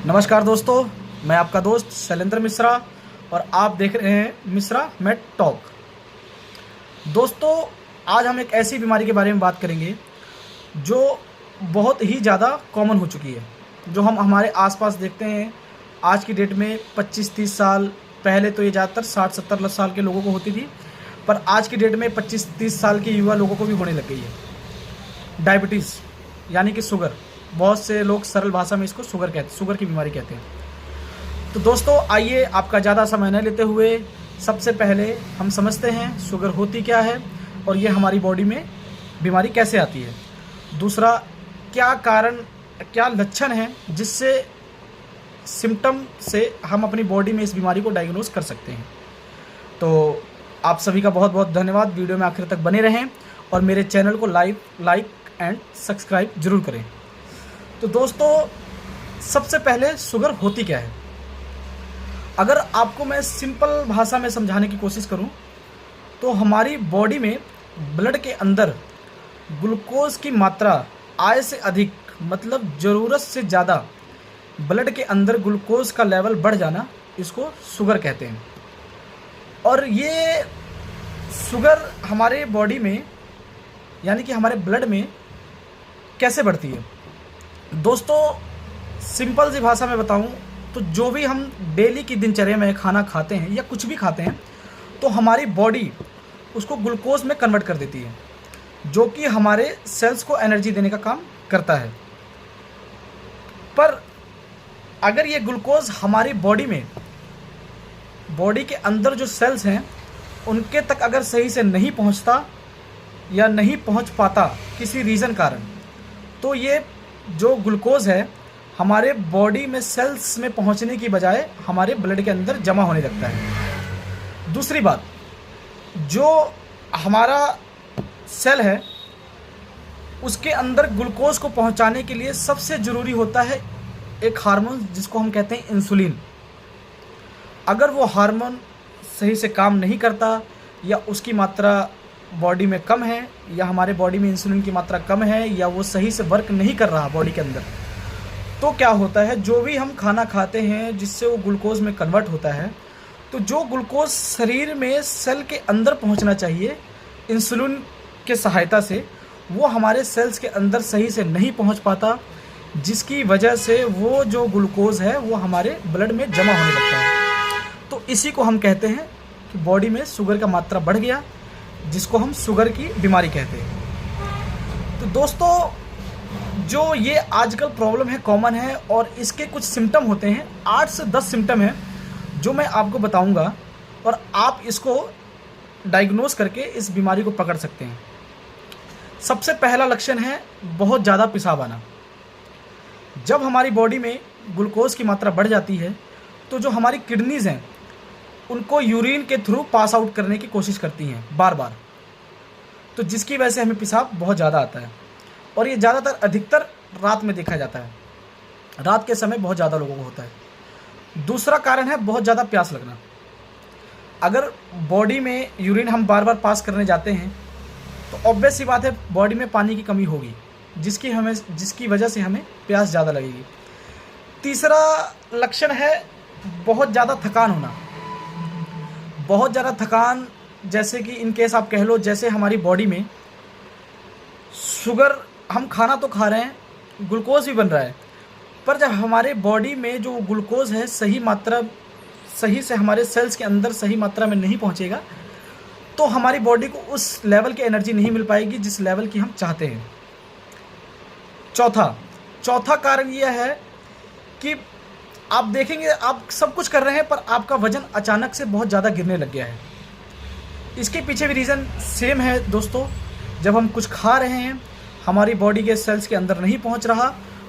नमस्कार दोस्तों, मैं आपका दोस्त शैलेंद्र मिश्रा और आप देख रहे हैं मिश्रा मेड टॉक। दोस्तों, आज हम एक ऐसी बीमारी के बारे में बात करेंगे जो बहुत ही ज़्यादा कॉमन हो चुकी है, जो हम हमारे आसपास देखते हैं। आज की डेट में 25-30 साल पहले तो ये ज़्यादातर 60-70 साल के लोगों को होती थी, पर आज की डेट में 25-30 साल के युवा लोगों को भी होने लग गई है डायबिटीज़, यानी कि शुगर। बहुत से लोग सरल भाषा में इसको शुगर की बीमारी कहते हैं। तो दोस्तों, आइए आपका ज़्यादा समय न लेते हुए सबसे पहले हम समझते हैं शुगर होती क्या है और ये हमारी बॉडी में बीमारी कैसे आती है। दूसरा, क्या कारण, क्या लक्षण हैं जिससे सिम्टम से हम अपनी बॉडी में इस बीमारी को डायग्नोज कर सकते हैं। तो आप सभी का बहुत बहुत धन्यवाद। वीडियो में आखिर तक बने रहें और मेरे चैनल को लाइक एंड सब्सक्राइब जरूर करें। तो दोस्तों, सबसे पहले शुगर होती क्या है। अगर आपको मैं सिंपल भाषा में समझाने की कोशिश करूं तो हमारी बॉडी में ब्लड के अंदर ग्लूकोज की मात्रा आय से अधिक, मतलब ज़रूरत से ज़्यादा ब्लड के अंदर ग्लूकोज का लेवल बढ़ जाना, इसको शुगर कहते हैं। और ये शुगर हमारे बॉडी में, यानी कि हमारे ब्लड में कैसे बढ़ती है। दोस्तों, सिंपल सी भाषा में बताऊं तो जो भी हम डेली की दिनचर्या में खाना खाते हैं या कुछ भी खाते हैं, तो हमारी बॉडी उसको ग्लूकोज में कन्वर्ट कर देती है, जो कि हमारे सेल्स को एनर्जी देने का काम करता है। पर अगर ये ग्लूकोज हमारी बॉडी के अंदर जो सेल्स हैं उनके तक अगर सही से नहीं पहुंचता या नहीं पहुंच पाता किसी रीज़न कारण, तो ये जो ग्लूकोज है हमारे बॉडी में सेल्स में पहुंचने की बजाय हमारे ब्लड के अंदर जमा होने लगता है। दूसरी बात, जो हमारा सेल है उसके अंदर ग्लूकोज को पहुंचाने के लिए सबसे ज़रूरी होता है एक हार्मोन, जिसको हम कहते हैं इंसुलिन। अगर वो हार्मोन सही से काम नहीं करता या उसकी मात्रा बॉडी में कम है या हमारे बॉडी में इंसुलिन की मात्रा कम है या वो सही से वर्क नहीं कर रहा बॉडी के अंदर, तो क्या होता है, जो भी हम खाना खाते हैं जिससे वो ग्लूकोज में कन्वर्ट होता है, तो जो ग्लूकोज शरीर में सेल के अंदर पहुंचना चाहिए इंसुलिन के सहायता से, वो हमारे सेल्स के अंदर सही से नहीं पहुंच पाता, जिसकी वजह से वो जो ग्लूकोज है वो हमारे ब्लड में जमा होने लगता है। तो इसी को हम कहते हैं कि बॉडी में शुगर का मात्रा बढ़ गया, जिसको हम शुगर की बीमारी कहते हैं। तो दोस्तों, जो ये आजकल प्रॉब्लम है, कॉमन है, और इसके कुछ सिम्टम होते हैं। 8 से 10 सिम्टम हैं जो मैं आपको बताऊंगा और आप इसको डायग्नोज करके इस बीमारी को पकड़ सकते हैं। सबसे पहला लक्षण है बहुत ज़्यादा पेशाब आना। जब हमारी बॉडी में ग्लूकोज की मात्रा बढ़ जाती है तो जो हमारी किडनीज़ हैं उनको यूरिन के थ्रू पास आउट करने की कोशिश करती हैं बार बार, तो जिसकी वजह से हमें पेशाब बहुत ज़्यादा आता है। और ये ज़्यादातर अधिकतर रात में देखा जाता है, रात के समय बहुत ज़्यादा लोगों को होता है। दूसरा कारण है बहुत ज़्यादा प्यास लगना। अगर बॉडी में यूरिन हम बार बार पास करने जाते हैं तो ऑब्वियस सी बात है बॉडी में पानी की कमी होगी, जिसकी वजह से हमें प्यास ज़्यादा लगेगी। तीसरा लक्षण है बहुत ज़्यादा थकान होना। बहुत ज़्यादा थकान, जैसे कि इन केस आप कह लो, जैसे हमारी बॉडी में शुगर, हम खाना तो खा रहे हैं, ग्लूकोज भी बन रहा है, पर जब हमारे बॉडी में जो ग्लूकोज है सही से हमारे सेल्स के अंदर सही मात्रा में नहीं पहुंचेगा, तो हमारी बॉडी को उस लेवल की एनर्जी नहीं मिल पाएगी जिस लेवल की हम चाहते हैं। चौथा कारण यह है कि आप देखेंगे आप सब कुछ कर रहे हैं पर आपका वजन अचानक से बहुत ज़्यादा गिरने लग गया है। इसके पीछे भी रीज़न सेम है दोस्तों। जब हम कुछ खा रहे हैं, हमारी बॉडी के सेल्स के अंदर नहीं पहुंच रहा,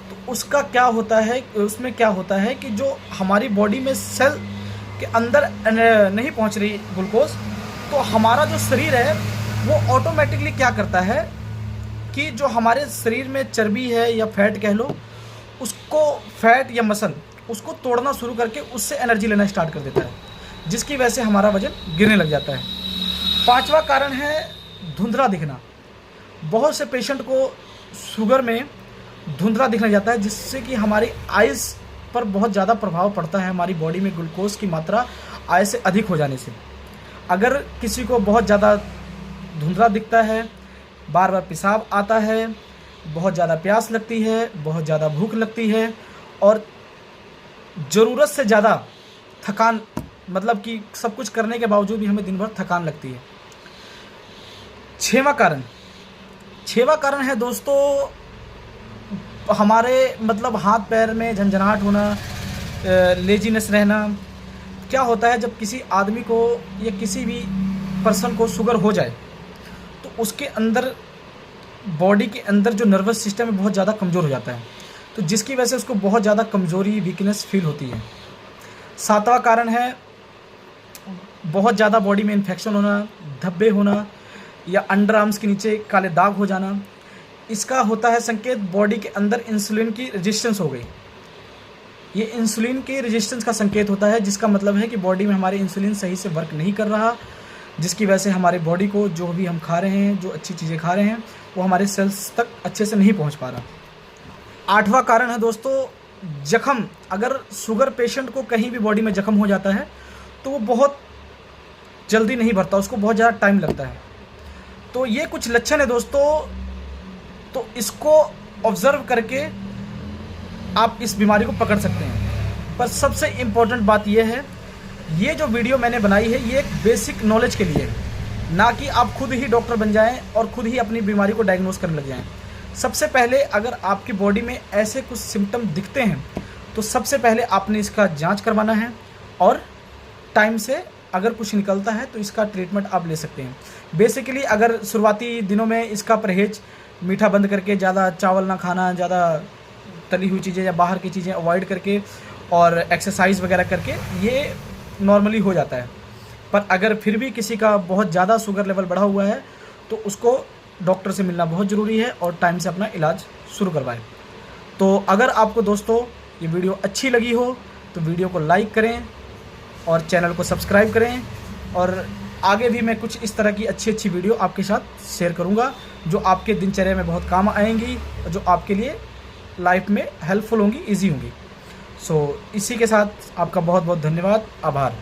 तो उसका क्या होता है, उसमें क्या होता है कि जो हमारी बॉडी में सेल के अंदर नहीं पहुंच रही ग्लूकोज, तो हमारा जो शरीर है वो ऑटोमेटिकली क्या करता है कि जो हमारे शरीर में चर्बी है या फैट कह लो, उसको फैट या मसल उसको तोड़ना शुरू करके उससे एनर्जी लेना स्टार्ट कर देता है, जिसकी वजह से हमारा वजन गिरने लग जाता है। पांचवा कारण है धुंधला दिखना। बहुत से पेशेंट को शुगर में धुंधला दिखने जाता है, जिससे कि हमारी आइज़ पर बहुत ज़्यादा प्रभाव पड़ता है हमारी बॉडी में ग्लूकोज की मात्रा आय से अधिक हो जाने से। अगर किसी को बहुत ज़्यादा धुंधला दिखता है, बार बार पेशाब आता है, बहुत ज़्यादा प्यास लगती है, बहुत ज़्यादा भूख लगती है और ज़रूरत से ज़्यादा थकान, मतलब कि सब कुछ करने के बावजूद भी हमें दिन भर थकान लगती है। छठवां कारण है दोस्तों हमारे मतलब हाथ पैर में झंझनाहट होना, लेजीनेस रहना। क्या होता है जब किसी आदमी को या किसी भी पर्सन को शुगर हो जाए तो उसके अंदर, बॉडी के अंदर जो नर्वस सिस्टम है बहुत ज़्यादा कमज़ोर हो जाता है, तो जिसकी वजह से उसको बहुत ज़्यादा कमज़ोरी, वीकनेस फील होती है। 7वां कारण है बहुत ज़्यादा बॉडी में इन्फेक्शन होना, धब्बे होना या अंडर आर्म्स के नीचे काले दाग हो जाना। इसका होता है संकेत बॉडी के अंदर इंसुलिन की रेजिस्टेंस हो गई। ये इंसुलिन के रेजिस्टेंस का संकेत होता है, जिसका मतलब है कि बॉडी में हमारे इंसुलिन सही से वर्क नहीं कर रहा, जिसकी वजह से हमारी बॉडी को जो भी हम खा रहे हैं, जो अच्छी चीज़ें खा रहे हैं, वो हमारे सेल्स तक अच्छे से नहीं पहुंच पा रहा। 8वां कारण है दोस्तों जख्म। अगर शुगर पेशेंट को कहीं भी बॉडी में जख्म हो जाता है तो वो बहुत जल्दी नहीं भरता, उसको बहुत ज़्यादा टाइम लगता है। तो ये कुछ लक्षण है दोस्तों, तो इसको ऑब्ज़र्व करके आप इस बीमारी को पकड़ सकते हैं। पर सबसे इम्पोर्टेंट बात यह है, ये जो वीडियो मैंने बनाई है ये एक बेसिक नॉलेज के लिए है, ना कि आप खुद ही डॉक्टर बन जाएं और खुद ही अपनी बीमारी को डायग्नोस करने लग जाएं। सबसे पहले अगर आपकी बॉडी में ऐसे कुछ सिम्टम दिखते हैं तो सबसे पहले आपने इसका जांच करवाना है और टाइम से अगर कुछ निकलता है तो इसका ट्रीटमेंट आप ले सकते हैं। बेसिकली अगर शुरुआती दिनों में इसका परहेज, मीठा बंद करके, ज़्यादा चावल ना खाना, ज़्यादा तली हुई चीज़ें या बाहर की चीज़ें अवॉइड करके और एक्सरसाइज वगैरह करके ये नॉर्मली हो जाता है। पर अगर फिर भी किसी का बहुत ज़्यादा शुगर लेवल बढ़ा हुआ है तो उसको डॉक्टर से मिलना बहुत ज़रूरी है और टाइम से अपना इलाज शुरू करवाएं। तो अगर आपको दोस्तों ये वीडियो अच्छी लगी हो तो वीडियो को लाइक करें और चैनल को सब्सक्राइब करें, और आगे भी मैं कुछ इस तरह की अच्छी वीडियो आपके साथ शेयर करूंगा जो आपके दिनचर्या में बहुत काम आएंगी और जो आपके लिए लाइफ में हेल्पफुल होंगी, ईजी होंगी। सो इसी के साथ आपका बहुत बहुत धन्यवाद, आभार।